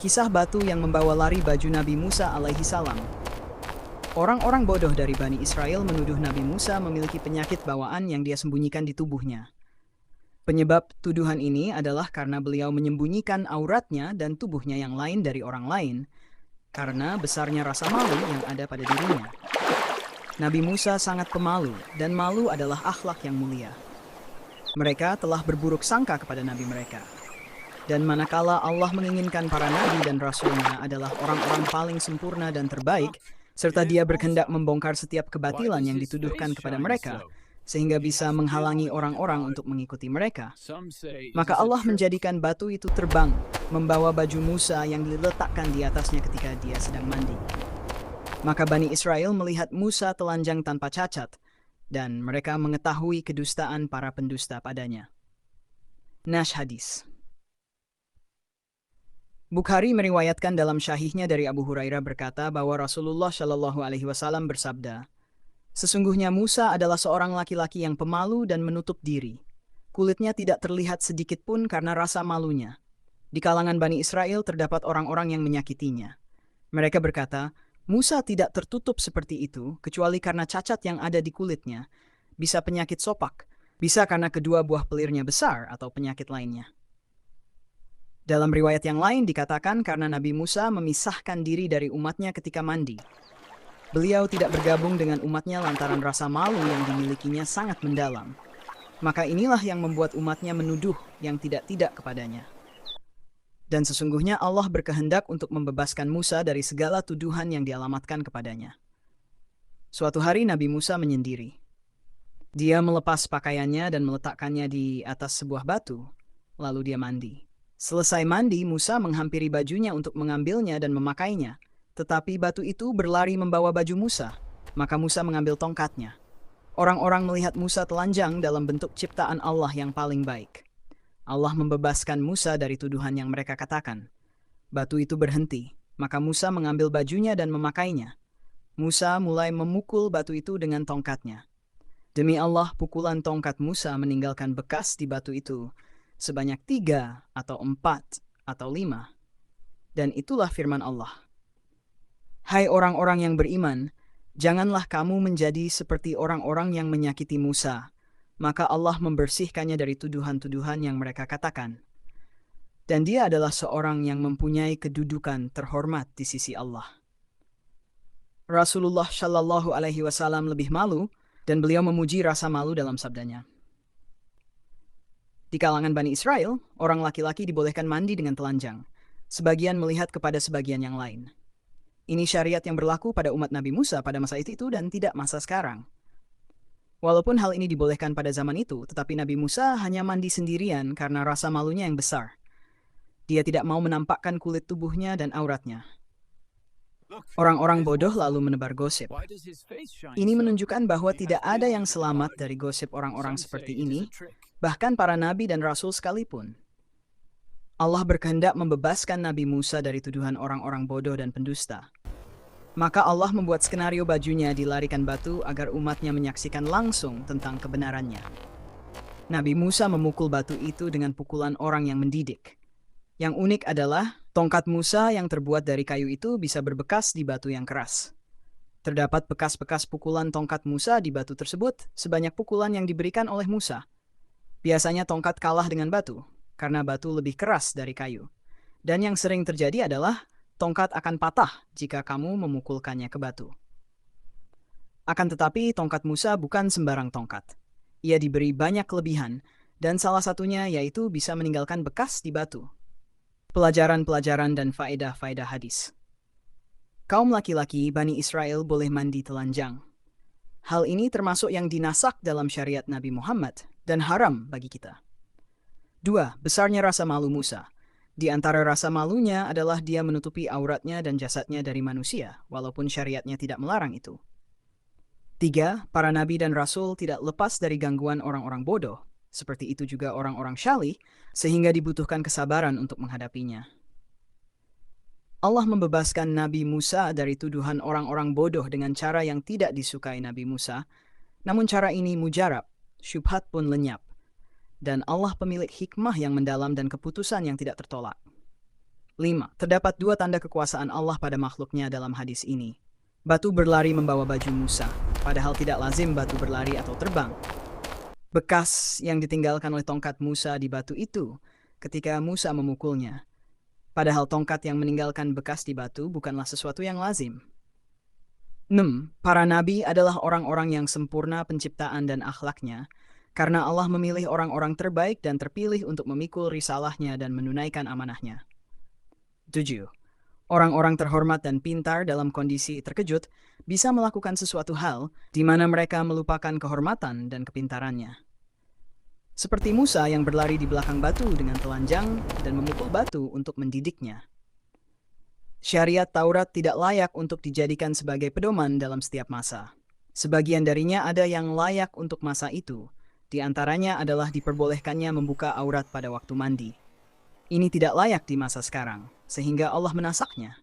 Kisah batu yang membawa lari baju Nabi Musa alaihi salam. Orang-orang bodoh dari Bani Israel menuduh Nabi Musa memiliki penyakit bawaan yang dia sembunyikan di tubuhnya. Penyebab tuduhan ini adalah karena beliau menyembunyikan auratnya dan tubuhnya yang lain dari orang lain, karena besarnya rasa malu yang ada pada dirinya. Nabi Musa sangat pemalu, dan malu adalah akhlak yang mulia. Mereka telah berburuk sangka kepada Nabi mereka. Dan manakala Allah menginginkan para nabi dan rasulnya adalah orang-orang paling sempurna dan terbaik, serta dia berkehendak membongkar setiap kebatilan yang dituduhkan kepada mereka, sehingga bisa menghalangi orang-orang untuk mengikuti mereka. Maka Allah menjadikan batu itu terbang, membawa baju Musa yang diletakkan di atasnya ketika dia sedang mandi. Maka Bani Israel melihat Musa telanjang tanpa cacat, dan mereka mengetahui kedustaan para pendusta padanya. Nash Hadis. Bukhari meriwayatkan dalam syahihnya dari Abu Hurairah berkata bahwa Rasulullah Shallallahu Alaihi Wasallam bersabda, "Sesungguhnya Musa adalah seorang laki-laki yang pemalu dan menutup diri. Kulitnya tidak terlihat sedikit pun karena rasa malunya. Di kalangan Bani Israel terdapat orang-orang yang menyakitinya. Mereka berkata, Musa tidak tertutup seperti itu kecuali karena cacat yang ada di kulitnya, bisa penyakit sopak, bisa karena kedua buah pelirnya besar atau penyakit lainnya." Dalam riwayat yang lain dikatakan karena Nabi Musa memisahkan diri dari umatnya ketika mandi. Beliau tidak bergabung dengan umatnya lantaran rasa malu yang dimilikinya sangat mendalam. Maka inilah yang membuat umatnya menuduh yang tidak-tidak kepadanya. Dan sesungguhnya Allah berkehendak untuk membebaskan Musa dari segala tuduhan yang dialamatkan kepadanya. Suatu hari Nabi Musa menyendiri. Dia melepas pakaiannya dan meletakkannya di atas sebuah batu, lalu dia mandi. Selesai mandi, Musa menghampiri bajunya untuk mengambilnya dan memakainya. Tetapi batu itu berlari membawa baju Musa. Maka Musa mengambil tongkatnya. Orang-orang melihat Musa telanjang dalam bentuk ciptaan Allah yang paling baik. Allah membebaskan Musa dari tuduhan yang mereka katakan. Batu itu berhenti. Maka Musa mengambil bajunya dan memakainya. Musa mulai memukul batu itu dengan tongkatnya. Demi Allah, pukulan tongkat Musa meninggalkan bekas di batu itu sebanyak 3 atau 4 atau 5. Dan itulah firman Allah. Hai orang-orang yang beriman, janganlah kamu menjadi seperti orang-orang yang menyakiti Musa. Maka Allah membersihkannya dari tuduhan-tuduhan yang mereka katakan. Dan dia adalah seorang yang mempunyai kedudukan terhormat di sisi Allah. Rasulullah Shallallahu Alaihi Wasallam lebih malu, dan beliau memuji rasa malu dalam sabdanya. Di kalangan Bani Israel, orang laki-laki dibolehkan mandi dengan telanjang. Sebagian melihat kepada sebagian yang lain. Ini syariat yang berlaku pada umat Nabi Musa pada masa itu dan tidak masa sekarang. Walaupun hal ini dibolehkan pada zaman itu, tetapi Nabi Musa hanya mandi sendirian karena rasa malunya yang besar. Dia tidak mau menampakkan kulit tubuhnya dan auratnya. Orang-orang bodoh lalu menebar gosip. Ini menunjukkan bahwa tidak ada yang selamat dari gosip orang-orang seperti ini, bahkan para nabi dan rasul sekalipun. Allah berkehendak membebaskan Nabi Musa dari tuduhan orang-orang bodoh dan pendusta. Maka Allah membuat skenario bajunya dilarikan batu agar umatnya menyaksikan langsung tentang kebenarannya. Nabi Musa memukul batu itu dengan pukulan orang yang mendidik. Yang unik adalah, tongkat Musa yang terbuat dari kayu itu bisa berbekas di batu yang keras. Terdapat bekas-bekas pukulan tongkat Musa di batu tersebut, sebanyak pukulan yang diberikan oleh Musa. Biasanya tongkat kalah dengan batu, karena batu lebih keras dari kayu. Dan yang sering terjadi adalah, tongkat akan patah jika kamu memukulkannya ke batu. Akan tetapi, tongkat Musa bukan sembarang tongkat. Ia diberi banyak kelebihan, dan salah satunya yaitu bisa meninggalkan bekas di batu. Pelajaran-pelajaran dan faedah-faedah hadis. Kaum laki-laki Bani Israel boleh mandi telanjang. Hal ini termasuk yang dinasak dalam syariat Nabi Muhammad dan haram bagi kita. 2. Besarnya rasa malu Musa. Di antara rasa malunya adalah dia menutupi auratnya dan jasadnya dari manusia, walaupun syariatnya tidak melarang itu. 3. Para nabi dan rasul tidak lepas dari gangguan orang-orang bodoh. Seperti itu juga orang-orang syalih, sehingga dibutuhkan kesabaran untuk menghadapinya. Allah membebaskan Nabi Musa dari tuduhan orang-orang bodoh dengan cara yang tidak disukai Nabi Musa, namun cara ini mujarab, syubhat pun lenyap. Dan Allah pemilik hikmah yang mendalam dan keputusan yang tidak tertolak. 5. Terdapat dua tanda kekuasaan Allah pada makhluknya dalam hadis ini. Batu berlari membawa baju Musa, padahal tidak lazim batu berlari atau terbang. Bekas yang ditinggalkan oleh tongkat Musa di batu itu ketika Musa memukulnya. Padahal tongkat yang meninggalkan bekas di batu bukanlah sesuatu yang lazim. 6. Para nabi adalah orang-orang yang sempurna penciptaan dan akhlaknya, karena Allah memilih orang-orang terbaik dan terpilih untuk memikul risalahnya dan menunaikan amanahnya. 7. Orang-orang terhormat dan pintar dalam kondisi terkejut bisa melakukan sesuatu hal di mana mereka melupakan kehormatan dan kepintarannya. Seperti Musa yang berlari di belakang batu dengan telanjang dan memukul batu untuk mendidiknya. Syariat Taurat tidak layak untuk dijadikan sebagai pedoman dalam setiap masa. Sebagian darinya ada yang layak untuk masa itu. Di antaranya adalah diperbolehkannya membuka aurat pada waktu mandi. Ini tidak layak di masa sekarang, sehingga Allah menasaknya.